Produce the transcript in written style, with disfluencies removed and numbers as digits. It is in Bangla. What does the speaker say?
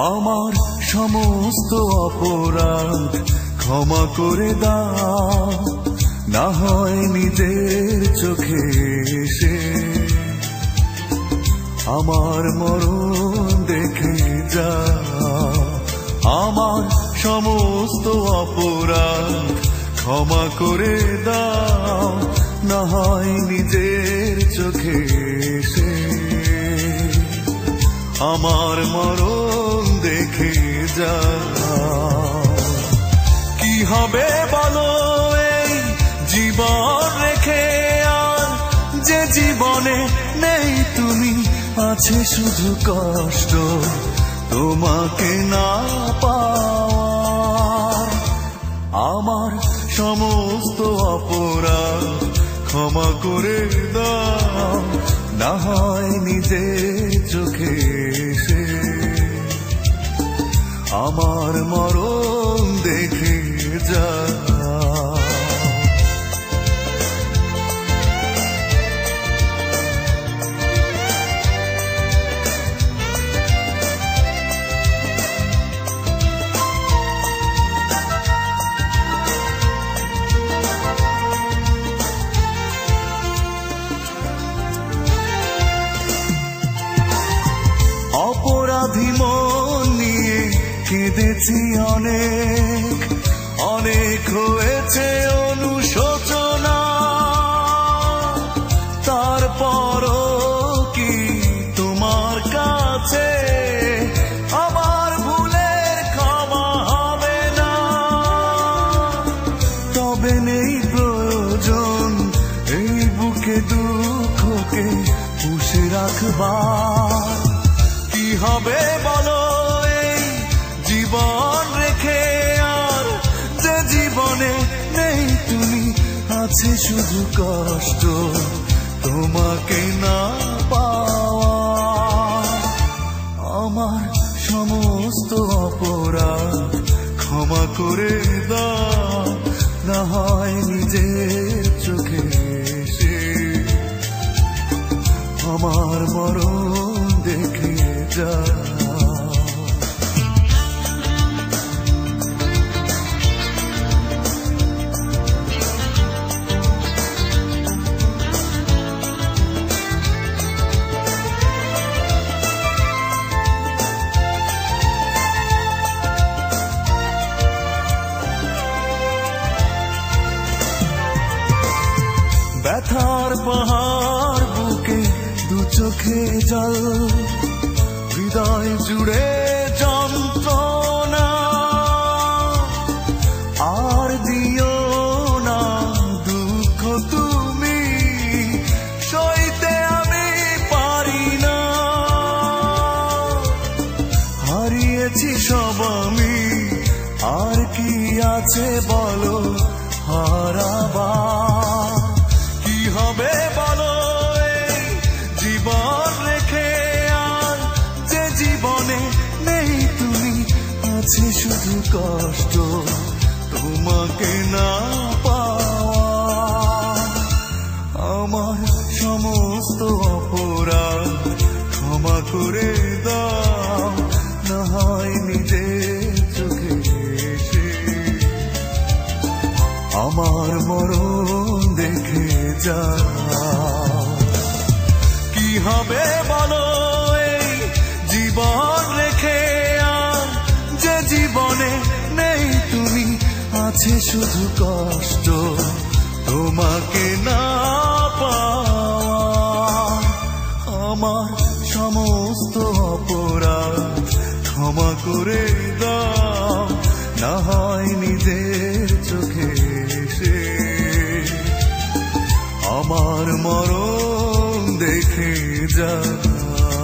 আমার সমস্ত অপরাধ ক্ষমা করে দাও, না হয় নিজের চোখে এসে আমার মরণ দেখে যাও। আমার সমস্ত অপরাধ ক্ষমা করে দাও, না হয় নিজের চোখে এসে আমার মরণ দেখে যাও। কি হবে বলো এই জীবন রেখে, আর যে জীবনে নেই তুমি, আছে শুধু কষ্ট তোমাকে না পাওয়ার। আমার সমস্ত অপরাধ ক্ষমা করে দাও, না হয় নিজের চোখে এসে আমার মরণ দেখে যাও। অপরাধী মন নিয়ে কেঁদেছি অনেক, অনেক হয়েছে অনুশোচনা। তারপরও কি তোমার কাছে আমার ভুলের ক্ষমা হবে না? তবে নেই প্রয়োজন এই বুকে দুঃখকে পুষে রাখবার। কি হবে বলো এই জীবন রেখে, আর যে জীবনে নেই তুমি, আছে শুধু কষ্ট তোমাকে না পাওয়া। আমার সমস্ত অপরাধ ক্ষমা করে দাও, না হয় নিজের চোখে এসে আমার মরণ দেখে যাও। ব্যথার পাহাড় বুকে দু চোখে জল, হৃদয় জুড়ে যন্ত্রণা। আর দিও না দুঃখ তুমি, সইতে আমি পারি না। হারিয়েছি সব আমি, আর কি আছে বলো হারাবার? কি হবে বলো এই জীবন রেখে, আর যে জীবনে নেই তুমি, আছে শুধু কষ্ট তোমাকে না পাওয়া। আমার সমস্ত অপরাধ ক্ষমা করে দাও, না হয় নিজের চোখে এসে আমার মরণ দেখে যাও। কি হবে বলো এই জীবন রেখে, আর যে জীবনে নেই তুমি, আছে শুধু কষ্ট তোমাকে না পাওয়া। আমার সমস্ত অপরাধ ক্ষমা করে দাও, না হয় নিজের চোখে এসে আমার মরণ দেখে যাও।